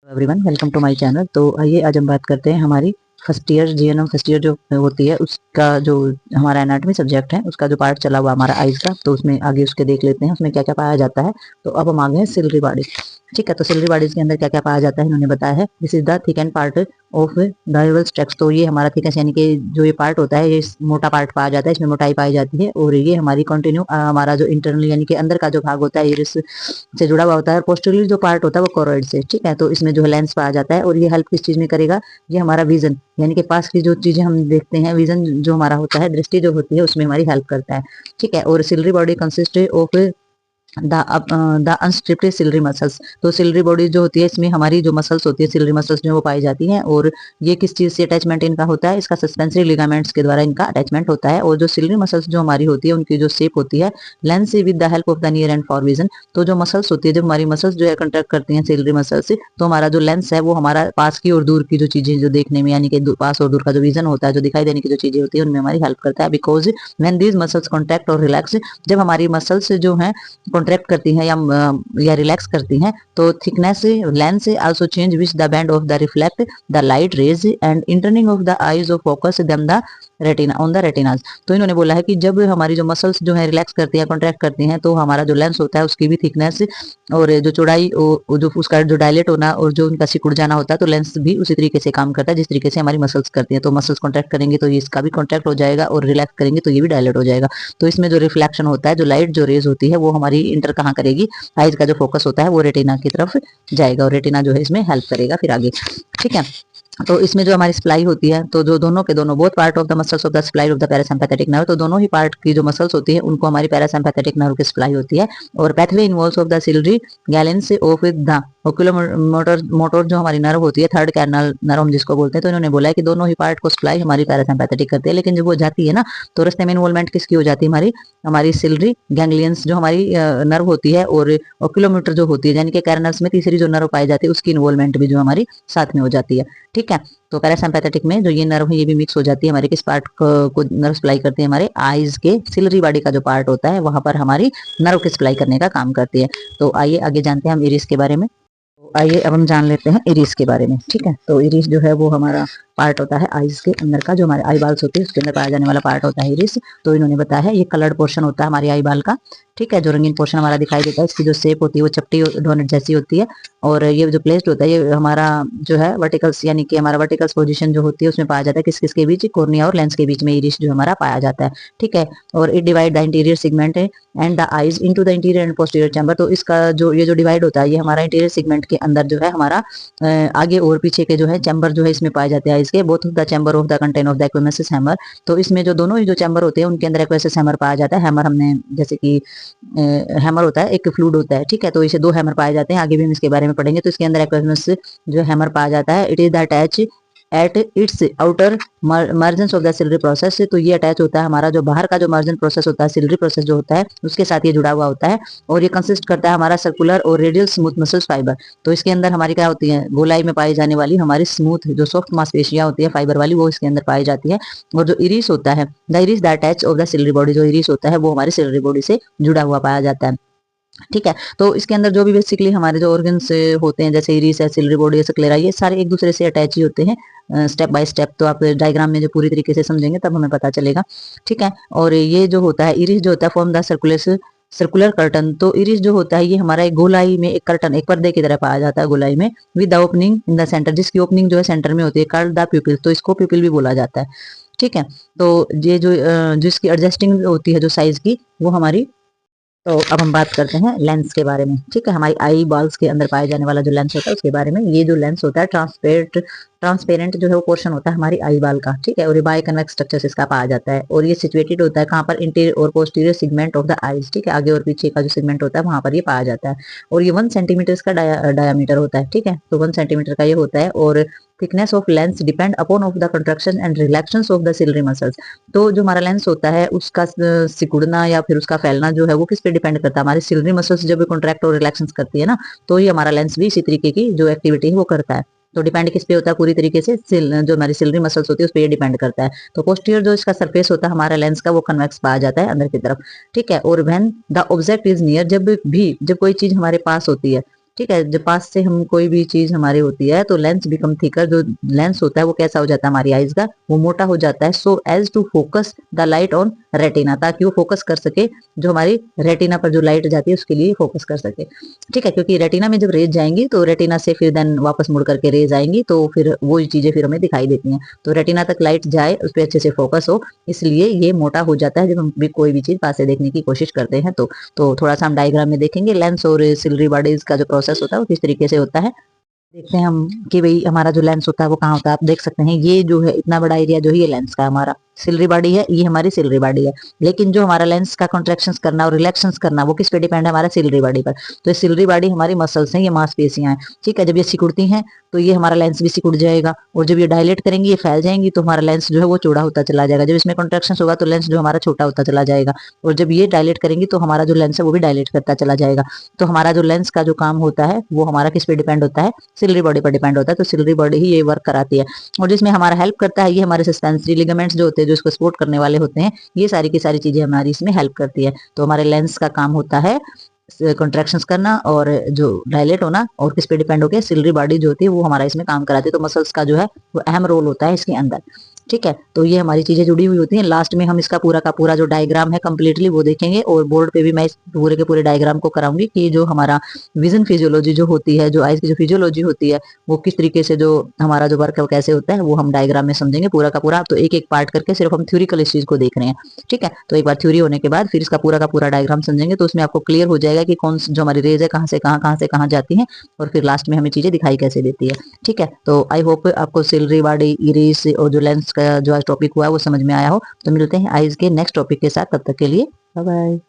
Everyone, welcome to my channel. तो आइए आज हम बात करते हैं हमारी first year GNM first year जो होती है उसका जो हमारा एनाटॉमी सब्जेक्ट है उसका जो पार्ट चला हुआ हमारा आइज का, तो उसमें आगे उसके देख लेते हैं उसमें क्या क्या पाया जाता है। तो अब हम आ गए हैं सिलरी बॉडी। ठीक है, तो सिलरी बॉडीज के अंदर क्या क्या पाया जाता है इन्होंने बताया है। This is the thick and part of Diavel structure. तो ये हमारा थिकनेस यानी कि जो ये पार्ट होता है ये मोटा पार्ट पाया जाता है, इसमें मोटाई पाई जाती है। और ये हमारी कंटिन्यू हमारा जो इंटरनल यानी कि अंदर का जो भाग होता है इरिस से जुड़ा हुआ होता है। पोस्टरली जो पार्ट होता है वो कोरोइड से। ठीक है, तो इसमें जो है लेंस पाया जाता है और ये हेल्प किस चीज में करेगा, ये हमारा विजन यानी कि पास की जो चीजें हम देखते हैं, विजन जो हमारा होता है, दृष्टि जो होती है उसमें हमारी हेल्प करता है। ठीक है, और ciliary body consist of the unstriped ciliary muscles. तो सिलरी बॉडी जो होती है इसमें हमारी जो मसल्स होती है सिलरी मसल्स जो वो पाई जाती हैं। और ये किस चीज से अटैचमेंट इनका होता है, इसका सस्पेंसरी लिगामेंट्स के द्वारा इनका अटैचमेंट होता है। और जो सिलरी मसल्स जो हमारी होती है उनकी जो शेप होती है लेंस से with the help of the near and for vision. तो जो मसल्स होती है, जब हमारी मसल्स जो है कंट्रैक्ट करती हैं सिलरी मसल्स से, तो हमारा जो लेंस है वो हमारा पास की और दूर की जो चीजें जो देखने में यानी कि पास और दूर का जो विजन होता है, जो दिखाई देने की जो चीजें होती है उनमें हमारी हेल्प करता है। Because when these muscles contract और रिलैक्स, जब हमारी मसल्स जो है कॉन्ट्रैक्ट करती हैं या रिलैक्स करती हैं, तो thickness lens also change which the band of the reflect the light rays and entering of the eyes of focus them the retina on the retinas. तो इन्होंने बोला है कि जब हमारी जो मसल्स जो है रिलैक्स करती है, कॉन्ट्रैक्ट करती हैं, तो हमारा जो लेंस होता है उसकी भी थिकनेस और जो चौड़ाई जो उसका जो डायलेट होना और जो उनका सिकुड़ जाना होता है, तो लेंस भी उसी तरीके से काम करता है जिस तरीके से हमारी मसल्स करती हैं। तो मसल्स कॉन्ट्रैक्ट करेंगे तो ये इसका भी कॉन्ट्रैक्ट हो जाएगा और रिलैक्स करेंगे तो ये भी डायलेट हो जाएगा। तो इसमें जो रिफ्लेक्शन होता है, जो लाइट जो रेज होती है वो हमारी इंटर कहाँ करेगी, आइज का जो फोकस होता है वो रेटिना की तरफ जाएगा और रेटिना जो है इसमें हेल्प करेगा फिर आगे। ठीक है, तो इसमें जो हमारी सप्लाई होती है, तो जो दोनों के दोनों both part of the muscles of the supply of the parasympathetic nerve, तो दोनों ही पार्ट की जो मसल्स होती है उनको हमारी पैरासिम्पैथेटिक नर्व की सप्लाई होती है। और pathway involves of the ciliary गैलेंस ऑफ द ओक्यूलर मोटर जो हमारी नर्व होती है, थर्ड कैर्नल नर्व हम जिसको बोलते हैं। तो इन्होंने बोला है कि दोनों ही पार्ट को सप्लाई हमारी पैरासिम्पैथेटिक करती है, लेकिन जब वो जाती है ना तो रास्ते में इन्वॉल्वमेंट किसकी हो जाती है, हमारी हमारी सिलरी गैंग्लियंस जो हमारी नर्व होती है और ओक्यूलोमीटर जो होती है यानी कि कैर्नल्स में तीसरी जो नर्व पाई जाती है उसकी इन्वॉल्वमेंट भी जो हमारी साथ में हो जाती है। ठीक है, तो पैरासिम्पैथेटिक में जो ये नर्व है ये भी मिक्स हो जाती है हमारे किस पार्ट को नर्व सप्लाई करते हैं, हमारे आईज के सिलरी बॉडी का जो पार्ट होता है वहां पर हमारी नर्व की सप्लाई करने का काम करती है। तो आइए आगे जानते हैं हम इरिस के बारे में। तो आइए अब हम जान लेते हैं इरिस के बारे में। ठीक है, तो इरिस जो है वो हमारा पार्ट होता है आईज के अंदर का, जो हमारे आई बाल्स होते हैं उसके अंदर पाया जाने वाला पार्ट होता है इरिस। तो इन्होंने बताया है ये कलर्ड पोर्शन होता है हमारी आई बाल का। ठीक है, जो रंगीन पोर्शन हमारा दिखाई देता है, इसकी जो शेप होती है वो चपटी डोनट जैसी होती है। और ये जो प्लेस्ड होता है ये हमारा जो है वर्टिकल्स यानी कि हमारा वर्टिकल्स पोजीशन जो होती है उसमें पाया जाता है किस किस के बीच, कॉर्निया और लेंस के बीच में इरिस जो हमारा पाया जाता है। ठीक है, और it divide the interior segment and the eyes into the interior and posterior chamber. तो इसका जो ये जो डिवाइड होता है ये हमारा इंटीरियर सेगमेंट के अंदर जो है हमारा आगे और पीछे के जो है चैम्बर जो है इसमें पाए जाते हैं इसके, both of the chamber of the content of the aqueous humour. तो इसमें जो दोनों ही जो चैम्बर होते हैं उनके अंदर एक्वेसिस हैमर पाया जाता है। हैमर हमने जैसे कि हैमर होता है एक फ्लूइड होता है। ठीक है, तो इसे दो हैमर पाए जाते हैं, आगे भी हम इसके बारे में पढ़ेंगे। तो इसके अंदर एक्वेमेसिस जो हैमर पाया जाता है, it is the attach at its outer margin of the ciliary process से। तो ये अटैच होता है हमारा जो बाहर का जो मार्जिन प्रोसेस होता है, सिलरी प्रोसेस जो होता है उसके साथ ये जुड़ा हुआ होता है। और ये कंसिस्ट करता है हमारा सर्कुलर और रेडियल स्मूथ मसल्स फाइबर। तो इसके अंदर हमारी क्या होती है, गोलाई में पाई जाने वाली हमारी स्मूथ जो सॉफ्ट मांसपेशियां होती है फाइबर वाली, वो इसके अंदर पाई जाती है। और जो इरिस होता है, the iris the attach of the ciliary body, जो इरिस होता है वो हमारी सिलरी बॉडी से जुड़ा हुआ पाया जाता है। ठीक है, तो इसके अंदर जो भी बेसिकली हमारे जो ऑर्गन्स होते हैं जैसे इरिस है, सिलरी बॉडी है, स्क्लेरा, ये सारे एक दूसरे से अटैच ही होते हैं स्टेप बाय स्टेप। तो आप डायग्राम में जो पूरी तरीके से समझेंगे तब हमें पता चलेगा। ठीक है, और ये जो होता है इरिस जो होता है फॉर्म द सर्कुलर कर्टन। तो इरिस जो होता है ये हमारा एक गोलाई में एक कर्टन, एक पर्दे की तरह पाया जाता है गोलाई में, with the opening in the centre, जिसकी ओपनिंग जो है सेंटर में होती है, कॉल्ड द प्यूपिल। तो इसको प्यूपिल भी बोला जाता है। ठीक है, तो ये जो जिसकी एडजस्टिंग होती है जो साइज की वो हमारी। तो अब हम बात करते हैं लेंस के बारे में। ठीक है, हमारी आई बॉल्स के अंदर पाए जाने वाला जो लेंस होता है उसके बारे में। ये जो लेंस होता है ट्रांसपेरेंट जो है वो पोर्शन होता है हमारी आई बाल का। ठीक है, और ये बाय कन्वेक्स स्ट्रक्चर इसका पाया जाता है। और ये सिचुएटेड होता है कहाँ पर, इंटीरियर और posterior segment of the eyes. ठीक है, आगे और पीछे का जो सेगमेंट होता है वहां पर ये पाया जाता है। और ये 1 सेंटीमीटर का डायामीटर होता है। ठीक है, तो 1 सेंटीमीटर का ये होता है। और thickness of lens depend upon of the contraction and relaxation of the ciliary muscles. तो जो हमारा लेंस होता है उसका सिकुड़ना या फिर उसका फैलना जो है वो किस पे डिपेंड करता है, हमारी सिलरी मसल्स जब कॉन्ट्रैक्ट और रिलैक्शन करती है ना, तो ये हमारा लेंस भी इसी तरीके की जो एक्टिविटी है वो करता है। तो डिपेंड किस पे होता है, पूरी तरीके से जो हमारी सिलरी मसल्स होती है उस पर ये डिपेंड करता है। तो पोस्टीरियर जो इसका सरफेस होता है हमारा लेंस का वो कन्वेक्स पाया जाता है अंदर की तरफ। ठीक है, और when the object is near, जब कोई चीज हमारे पास होती है ठीक है। जब पास से हम कोई भी चीज हमारी होती है तो लेंस बिकम थिकर, जो लेंस होता है वो कैसा हो जाता है हमारी आईज का, वो मोटा हो जाता है, so as to focus the light on retina, ताकि वो फोकस कर सके, जो हमारी रेटिना पर जो लाइट जाती है उसके लिए फोकस कर सके। ठीक है, क्योंकि रेटिना में जब रेज जाएंगी तो रेटिना से फिर देन वापस मुड़ करके रेज आएंगी, तो फिर वो चीजें फिर हमें दिखाई देती हैं। तो रेटिना तक लाइट जाए, उस पर अच्छे से फोकस हो, इसलिए ये मोटा हो जाता है जब हम भी कोई भी चीज पास से देखने की कोशिश करते हैं। तो थोड़ा सा हम डायग्राम में देखेंगे लेंस और सिलरी बॉडीज का जो प्रोसेस होता है वो किस तरीके से होता है। देखते हैं हम कि भाई हमारा जो लेंस होता है वो कहाँ होता है। आप देख सकते हैं ये जो है इतना बड़ा एरिया जो है ये लेंस का हमारा सिलरी बॉडी है, ये हमारी सिलरी बॉडी है। लेकिन जो हमारा लेंस का कॉन्ट्रेक्शंस करना और रिलैक्शंस करना वो किस पे डिपेंड है, हमारा सिलरी बॉडी पर। तो ये सिलरी बॉडी हमारी मसल्स हैं, ये मांसपेशियां हैं। ठीक है, जब ये सिकुड़ती हैं तो ये हमारा लेंस भी सिकुड़ जाएगा, और जब ये डायलेट करेंगी, ये फैल जाएंगी, तो हमारा लेंस जो है वो चौड़ा होता चला जाएगा। जब इसमें कॉन्ट्रेक्शन होगा तो लेंस जो हमारा छोटा होता चला जाएगा, और जब ये डायलेट करेंगी तो हमारा जो लेंस है वो भी डायलेट करता चला जाएगा। तो हमारा जो लेंस का जो काम होता है वो हमारा किस पे डिपेंड होता है, सिलरी बॉडी पर डिपेंड होता है। तो सिलरी बॉडी ही ये वर्क कराती है, और जिसमें हमारा हेल्प करता है ये हमारे सस्पेंसरी लिगामेंट्स जो होते हैं, जो इसको सपोर्ट करने वाले होते हैं, ये सारी की सारी चीजें हमारी इसमें हेल्प करती है। तो हमारे लेंस का काम होता है कॉन्ट्रैक्शंस करना और जो डायलेट होना, और किस पे डिपेंड होकर सिलरी बॉडी जो होती है वो हमारा इसमें काम कराती है। तो मसल्स का जो है वो अहम रोल होता है इसके अंदर। ठीक है, तो ये हमारी चीजें जुड़ी हुई होती हैं। लास्ट में हम इसका पूरा का पूरा जो डायग्राम है कंप्लीटली वो देखेंगे, और बोर्ड पे भी मैं इस पूरे के पूरे डायग्राम को कराऊंगी कि जो हमारा विजन फिजियोलॉजी जो होती है, जो आइज की जो फिजियोलॉजी होती है, वो किस तरीके से जो हमारा जो वर्क है वो कैसे होता है, वो हम डायग्राम में समझेंगे पूरा का पूरा। तो एक एक पार्ट करके सिर्फ हम थ्योरिकल इस चीज को देख रहे हैं। ठीक है, तो एक बार थ्योरी होने के बाद फिर इसका पूरा का पूरा डायग्राम समझेंगे, तो उसमें आपको क्लियर हो जाएगा कि कौन जो हमारी रेज है कहाँ से कहाँ जाती है, और फिर लास्ट में हमें चीजें दिखाई कैसे देती है। ठीक है, तो आई होप आपको सिलरी बॉडी, इरेज और जो लेंस का जो आज टॉपिक हुआ है वो समझ में आया हो। तो मिलते हैं आइज के नेक्स्ट टॉपिक के साथ, तब तक के लिए बाय बाय।